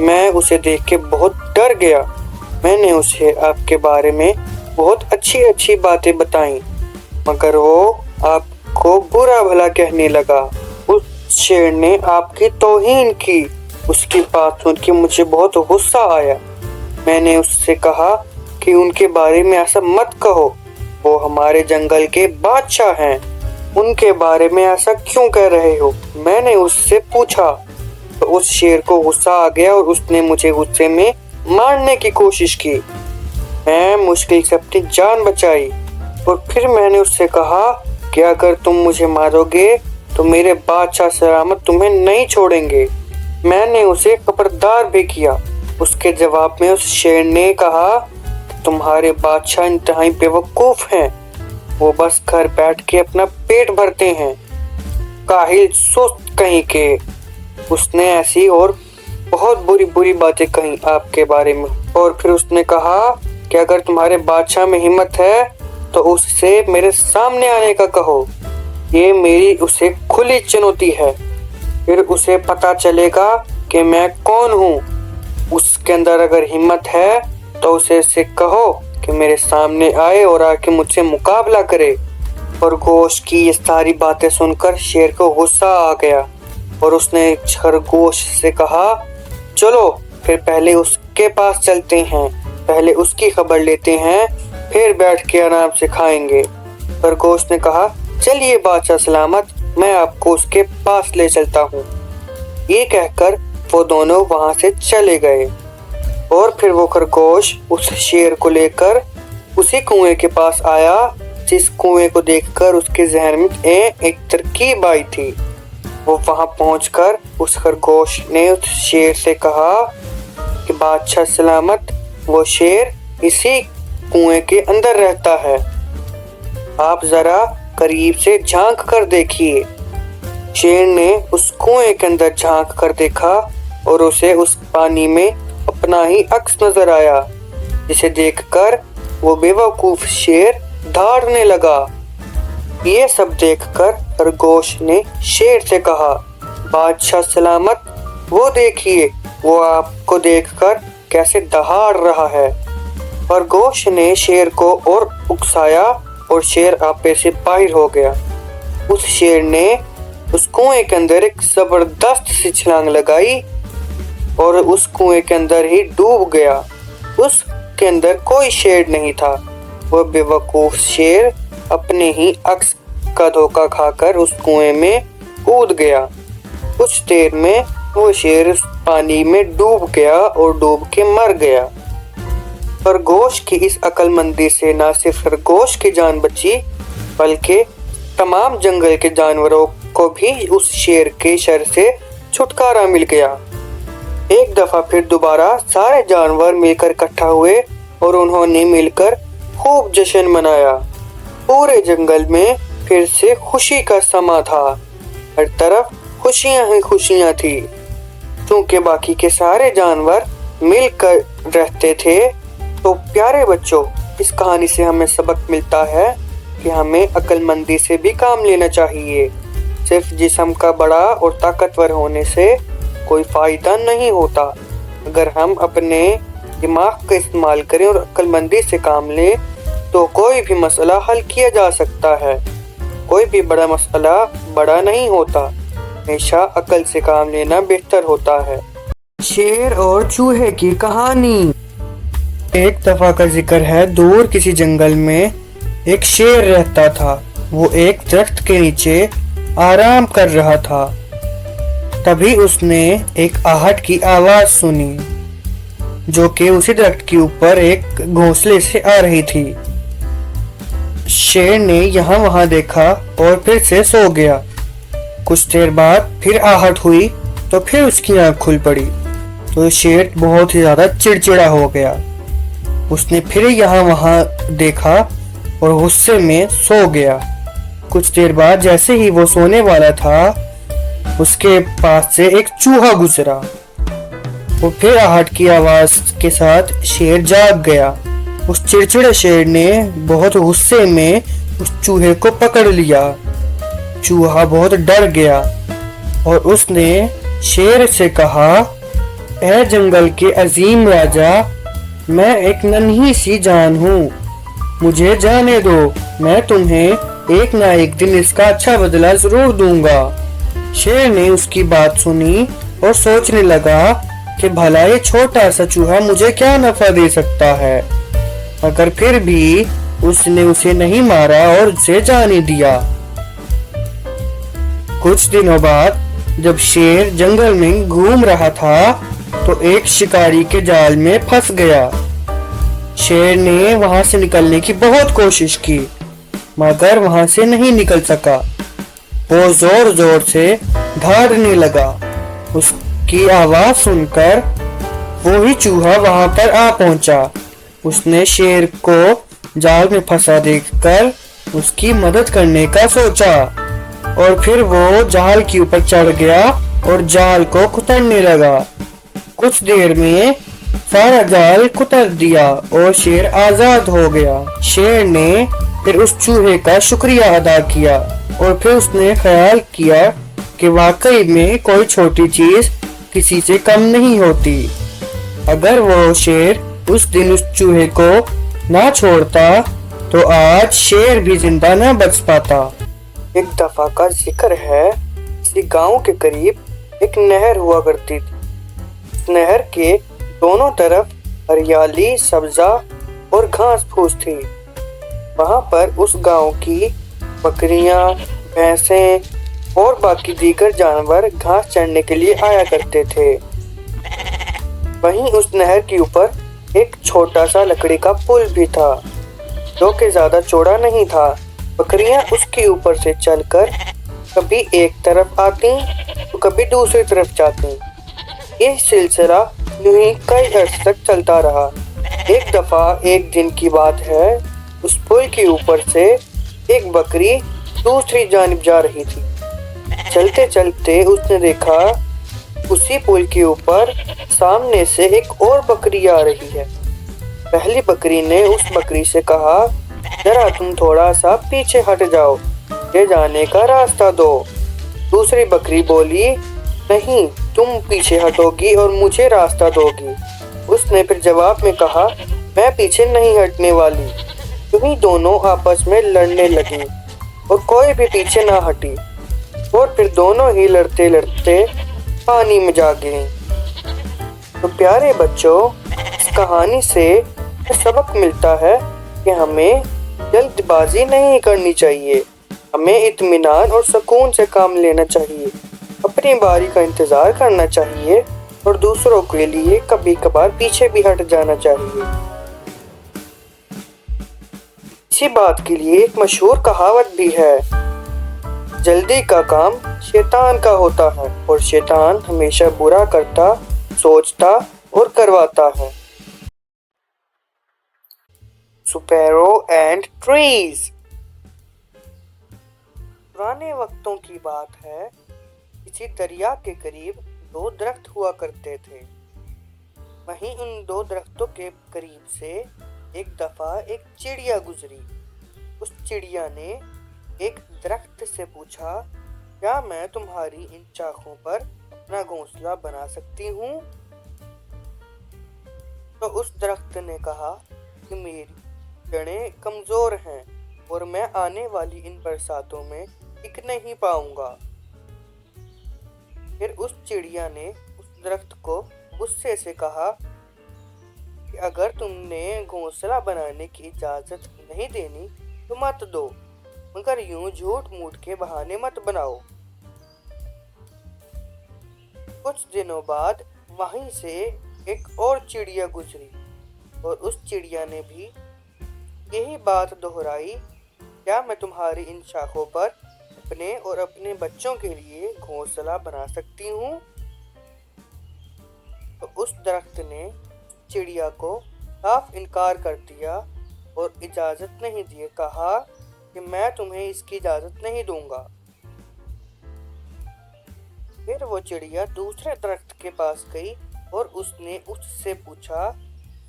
میں اسے دیکھ کے بہت ڈر گیا۔ میں نے اسے آپ کے بارے میں بہت اچھی باتیں بتائیں، مگر وہ آپ کو برا بھلا کہنے لگا۔ اس شیر نے آپ کی توہین کی۔ اس کی بات سن کے مجھے بہت غصہ آیا۔ میں نے اس سے کہا کہ ان کے بارے میں ایسا مت کہو، وہ ہمارے جنگل کے بادشاہ ہیں، ان کے بارے میں ایسا کیوں کہہ رہے ہو؟ میں نے اس سے پوچھا تو اس شیر کو غصہ آ گیا اور اس نے مجھے غصے میں مارنے کی کوشش کی۔ میں مشکل سے اپنی جان بچائی اور پھر میں نے اس سے کہا کہ اگر تم مجھے مارو گے تو میرے بادشاہ سلامت تمہیں نہیں چھوڑیں گے۔ میں نے اسے خبردار بھی کیا۔ اس کے جواب میں اس شیر نے کہا کہ تمہارے بادشاہ انتہائی بیوقوف ہیں، وہ بس گھر بیٹھ کے اپنا پیٹ بھرتے ہیں، کاہل سست کہیں کے۔ اس نے ایسی اور بہت بری باتیں کہیں آپ کے بارے میں، اور پھر اس نے کہا کہ اگر تمہارے بادشاہ میں ہمت ہے تو اس سے میرے سامنے آنے کا کہو، یہ میری اسے کھلی چنوتی ہے، پھر اسے پتا چلے گا کہ میں کون ہوں۔ اس کے اندر اگر ہمت ہے تو اسے کہو کہ میرے سامنے آئے اور آ کے مجھ سے مقابلہ کرے۔ خرگوش کی یہ ساری باتیں سن کر شیر کو غصہ آ گیا اور اس نے خرگوش سے کہا چلو پھر پہلے اس کے پاس چلتے ہیں، پہلے اس کی خبر لیتے ہیں، پھر بیٹھ کے آرام سے کھائیں گے۔ خرگوش نے کہا چلیے بادشاہ سلامت، میں آپ کو اس کے پاس لے چلتا ہوں۔ یہ کہہ کر وہ دونوں وہاں سے چلے گئے اور پھر وہ خرگوش اس شیر کو لے کر اسی کنویں کے پاس آیا جس کنویں کو دیکھ کر اس کے ذہن میں ایک ترکیب آئی تھی۔ وہ وہاں پہنچ کر اس خرگوش نے اس شیر سے کہا کہ بادشاہ سلامت، وہ شیر اسی کنویں کے اندر رہتا ہے، آپ ذرا قریب سے جھانک کر دیکھیے۔ شیر نے اس کنویں کے اندر جھانک کر دیکھا اور اسے اس پانی میں اپنا ہی عکس نظر آیا، جسے دیکھ کر وہ بیوقوف شیر دھاڑنے لگا۔ یہ سب دیکھ کر خرگوش نے شیر سے کہا بادشاہ سلامت، وہ دیکھیے، وہ آپ کو دیکھ کر کیسے دہاڑ رہا ہے۔ خرگوش نے شیر کو اور اکسایا اور شیر آپے سے باہر ہو گیا۔ اس شیر نے اس کنویں کے اندر ایک زبردست سی چھلانگ لگائی اور اس کنویں کے اندر ہی ڈوب گیا۔ اس کے اندر کوئی شیر نہیں تھا۔ وہ بیوقوف شیر اپنے ہی عکس کا دھوکہ کھا کر اس کنویں میں کود گیا۔ کچھ دیر میں وہ شیر اس پانی میں ڈوب گیا اور ڈوب کے مر گیا۔ خرگوش کی اس عقل مندی سے نہ صرف خرگوش کی جان بچی بلکہ تمام جنگل کے جانوروں کو بھی اس شیر کے شر سے چھٹکارا مل گیا۔ ایک دفعہ پھر دوبارہ سارے جانور مل کر اکٹھا ہوئے اور انہوں نے مل کر خوب جشن منایا۔ پورے جنگل میں پھر سے خوشی کا سما تھا، ہر طرف خوشیاں ہی خوشیاں تھی۔ چونکہ باقی کے سارے جانور مل کر رہتے تھے تو پیارے بچوں، اس کہانی سے ہمیں سبق ملتا ہے کہ ہمیں عقل مندی سے بھی کام لینا چاہیے۔ صرف جسم کا بڑا اور طاقتور ہونے سے کوئی فائدہ نہیں ہوتا۔ اگر ہم اپنے دماغ کا استعمال کریں اور عقل مندی سے کام لیں تو کوئی بھی مسئلہ حل کیا جا سکتا ہے۔ کوئی بھی بڑا مسئلہ بڑا نہیں ہوتا، ہمیشہ عقل سے کام لینا بہتر ہوتا ہے۔ شیر اور چوہے کی کہانی۔ ایک دفعہ کا ذکر ہے، دور کسی جنگل میں ایک شیر رہتا تھا۔ وہ ایک درخت کے نیچے آرام کر رہا تھا۔ تبھی اس نے ایک آہٹ کی آواز سنی جو کہ اسی درخت کے اوپر ایک گھونسلے سے آ رہی تھی۔ شیر نے یہاں وہاں دیکھا اور پھر سے سو گیا۔ کچھ دیر بعد پھر آہٹ ہوئی تو پھر اس کی آنکھ کھل پڑی تو شیر بہت ہی زیادہ چڑچڑا ہو گیا۔ اس نے پھر یہاں وہاں دیکھا اور غصے میں سو گیا۔ کچھ دیر بعد جیسے ہی وہ سونے والا تھا اس کے پاس سے ایک چوہا گزرا۔ وہ پھر آہٹ کی آواز کے ساتھ شیر جاگ گیا۔ اس چڑچڑے شیر نے بہت غصے میں اس چوہے کو پکڑ لیا۔ چوہا بہت ڈر گیا اور اس نے شیر سے کہا اے جنگل کے عظیم راجا، میں ایک ننھی سی جان ہوں، مجھے جانے دو، میں تمہیں ایک نہ ایک دن اس کا اچھا بدلہ ضرور دوں گا۔ شیر نے اس کی بات سنی اور سوچنے لگا کہ بھلا یہ چھوٹا سا چوہا مجھے کیا نفع دے سکتا ہے، مگر پھر بھی اس نے اسے نہیں مارا اور اسے جانے دیا۔ کچھ دنوں بعد جب شیر جنگل میں گھوم رہا تھا تو ایک شکاری کے جال میں پھنس گیا۔ شیر نے وہاں سے نکلنے کی بہت کوشش کی مگر وہاں سے نہیں نکل سکا۔ وہ زور زور سے دھاڑنے لگا۔ اس کی آواز سن کر وہی چوہا وہاں پر آ پہنچا۔ اس نے شیر کو جال میں پھنسا دیکھ کر اس کی مدد کرنے کا سوچا اور پھر وہ جال کے اوپر چڑھ گیا اور جال کو کترنے لگا۔ کچھ دیر میں سارا جال کتر دیا اور شیر آزاد ہو گیا۔ شیر نے پھر اس چوہے کا شکریہ ادا کیا اور پھر اس نے خیال کیا کہ واقعی میں کوئی چھوٹی چیز کسی سے کم نہیں ہوتی۔ اگر وہ شیر اس دن اس چوہے کو نہ چھوڑتا تو آج شیر بھی زندہ نہ بچ پاتا۔ ایک دفعہ کا ذکر ہے، کسی گاؤں کے قریب ایک نہر ہوا کرتی تھی۔ اس نہر کے دونوں طرف ہریالی، سبزہ اور گھاس پھوس تھی۔ وہاں پر اس گاؤں کی بکریاں، بھینسیں اور باقی دیگر جانور گھاس چرنے کے لیے آیا کرتے تھے۔ وہیں اس نہر کے اوپر ایک چھوٹا سا لکڑی کا پل بھی تھا جو کہ زیادہ چوڑا نہیں تھا۔ بکریاں اس کے اوپر سے چل کر کبھی ایک طرف آتی تو کبھی دوسری طرف جاتی۔ یہ سلسلہ یوں ہی کئی عرصے تک چلتا رہا۔ ایک دفعہ ایک دن کی بات ہے، اس پل کے اوپر سے ایک بکری دوسری جانب جا رہی تھی۔ چلتے چلتے اس نے دیکھا اسی پل کے اوپر سامنے سے ایک اور بکری آ رہی ہے۔ پہلی بکری نے اس بکری سے کہا، ذرا تم تھوڑا سا پیچھے ہٹ جاؤ، مجھے جانے کا راستہ دو۔ دوسری بکری بولی، نہیں، تم پیچھے ہٹو گی اور مجھے راستہ دو گی۔ اس نے پھر جواب میں کہا، میں پیچھے نہیں ہٹنے والی۔ یوں دونوں آپس میں لڑنے لگیں اور کوئی بھی پیچھے نہ ہٹی اور پھر دونوں ہی لڑتے لڑتے پانی میں جا گریں۔ تو پیارے بچوں، اس کہانی سے سبق ملتا ہے کہ ہمیں جلد بازی نہیں کرنی چاہیے، ہمیں اطمینان اور سکون سے کام لینا چاہیے، اپنی باری کا انتظار کرنا چاہیے اور دوسروں کے لیے کبھی کبھار پیچھے بھی ہٹ جانا چاہیے۔ اسی بات کے لیے ایک مشہور کہاوت بھی ہے، جلدی کا کام شیطان کا ہوتا ہے اور شیطان ہمیشہ برا کرتا، سوچتا اور کرواتا ہے۔ Sparrow and trees. پرانے وقتوں کی بات ہے، کسی دریا کے قریب دو درخت ہوا کرتے تھے۔ وہیں ان دو درختوں کے قریب سے ایک دفعہ ایک چڑیا گزری۔ اس چڑیا نے ایک درخت سے پوچھا، کیا میں تمہاری ان شاخوں پر اپنا گھونسلہ بنا سکتی ہوں؟ تو اس درخت نے کہا کہ میری جڑیں کمزور ہیں اور میں آنے والی ان برساتوں میں ٹک نہیں پاؤں گا۔ پھر اس چڑیا نے اس درخت کو غصے سے کہا کہ اگر تم نے گھونسلہ بنانے کی اجازت نہیں دینی تو مت دو، مگر یوں جھوٹ موٹ کے بہانے مت بناؤ۔ کچھ دنوں بعد وہیں سے ایک اور چڑیا گزری اور اس چڑیا نے بھی یہی بات دہرائی، کیا میں تمہاری ان شاخوں پر اپنے اور اپنے بچوں کے لیے گھونسلہ بنا سکتی ہوں؟ تو اس درخت نے چڑیا کو صاف انکار کر دیا اور اجازت نہیں دیے، کہا کہ میں تمہیں اس کی اجازت نہیں دوں گا۔ پھر وہ چڑیا دوسرے درخت کے پاس گئی اور اس نے اس سے پوچھا،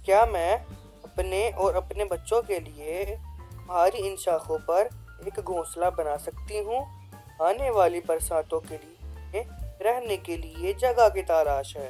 کیا میں اپنے اور اپنے بچوں کے لیے تمہاری ان شاخوں پر ایک گھونسلہ بنا سکتی ہوں؟ آنے والی برساتوں کے لیے رہنے کے لیے جگہ کی تلاش ہے۔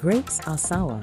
Grapes are sour.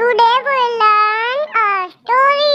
Today we'll learn a story.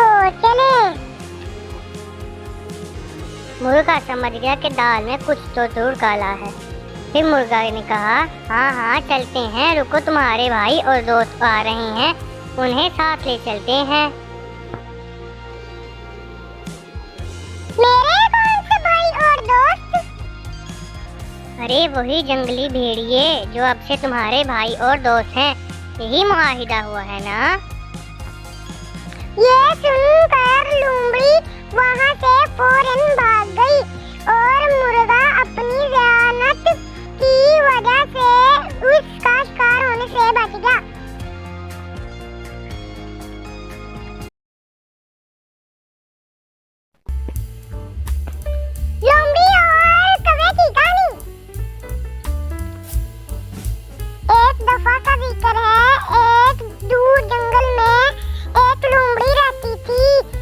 کو چلیں۔ مرغا سمجھ گیا کہ دال میں کچھ تو ضرور کالا ہے۔ پھر مرغا نے کہا ہاں ہاں چلتے ہیں، رکو تمہارے بھائی اور دوست آ رہے ہیں، انہیں ساتھ لے چلتے ہیں۔ میرے کون سے بھائی اور دوست؟ ارے وہی جنگلی بھیڑیے جو اب سے تمہارے بھائی اور دوست ہیں، یہی معاہدہ ہوا ہے نا؟ یہ سن کر لومڑی وہاں سے فوراً بھاگ گئی اور مرغا اپنی ذہانت کی وجہ سے اس کا شکار ہونے سے بچ گیا۔ لومڑی اور کوے کی کہانی۔ ایک دفعہ کا ذکر ہے، ایک دور جنگل میں ایک لومڑی رہتی تھی۔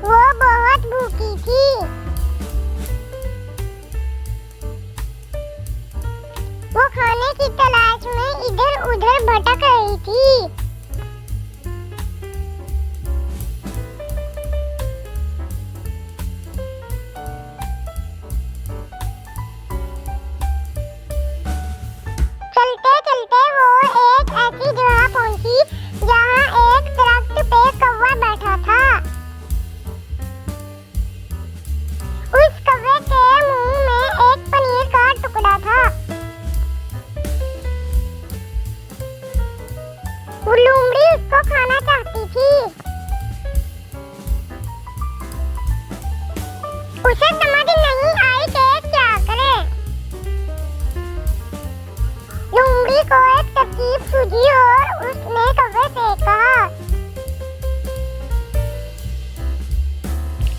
وہ بہت بھوکی تھی۔ وہ کھانے کی تلاش میں ادھر ادھر بھٹک رہی تھی۔ چلتے چلتے وہ ایک ایسی جگہ پہنچی جہاں ایک درخت پہ کوا بیٹھا تھا۔ اس کوے کے منہ میں ایک پنیر کا ٹکڑا تھا۔ وہ لومڑی اس کو کھانا چاہتی تھی۔ اسے سمجھ نہیں آئی کہ کیا کرے۔ لومڑی کو ایک ترکیب سوجھی اور اس نے کوے سے کہا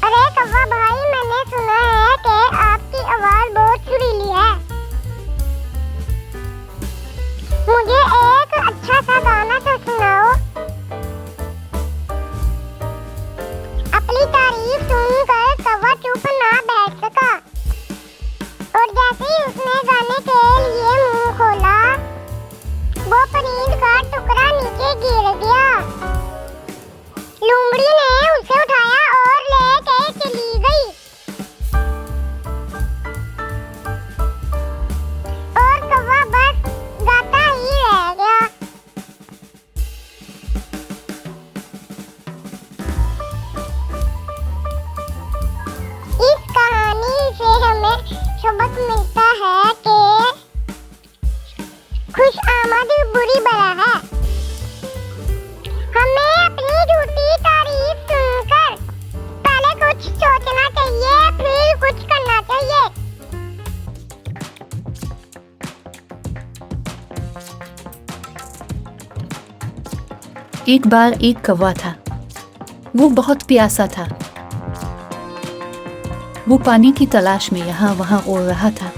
ارے کوا بھائی، میں نے سنا ہے کہ آپ کی آواز بہت سریلی ہے، مجھے ایک اچھا سا گانا تو سناؤ۔ اپنی تعریف سن کر کوا چپ نہ بیٹھ سکا اور جیسے ہی اس نے گانے کے لیے منہ کھولا وہ پنیر کا ٹکڑا نیچے گر گیا۔ لومڑی نے اسے اٹھایا اور لے کے چلی گئی اور کوا بس گاتا ہی رہ گیا۔ اس کہانی سے ہمیں سبق ملتا ہے کہ خوش آمد بری بلا ہے۔ ہمیں اپنی جھوٹی تعریف سن کر پہلے کچھ سوچنا چاہیے، پھر کچھ کرنا چاہیے۔ ایک بار ایک کوا تھا، وہ بہت پیاسا تھا۔ وہ پانی کی تلاش میں یہاں وہاں اڑ رہا تھا۔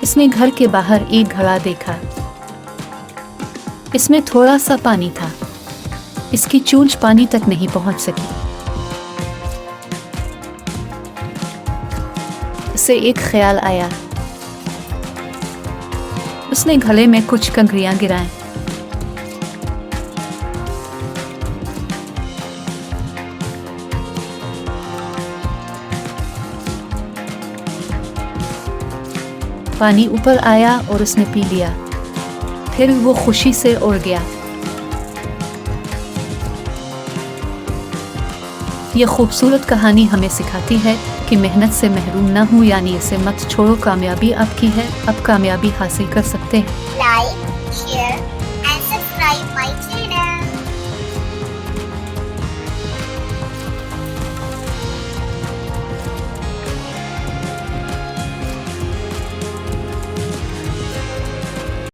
اس نے گھر کے باہر ایک گھڑا دیکھا۔ اس میں تھوڑا سا پانی تھا، اس کی چونچ پانی تک نہیں پہنچ سکی۔ اسے ایک خیال آیا۔ اس نے گھڑے میں کچھ کنکریاں گرائیں۔ پانی اوپر آیا اور اس نے پی لیا۔ پھر وہ خوشی سے اڑ گیا۔ یہ خوبصورت کہانی ہمیں سکھاتی ہے کہ محنت سے محروم نہ ہوں، یعنی اسے مت چھوڑو۔ کامیابی آپ کی ہے، آپ کامیابی حاصل کر سکتے ہیں۔ Like, share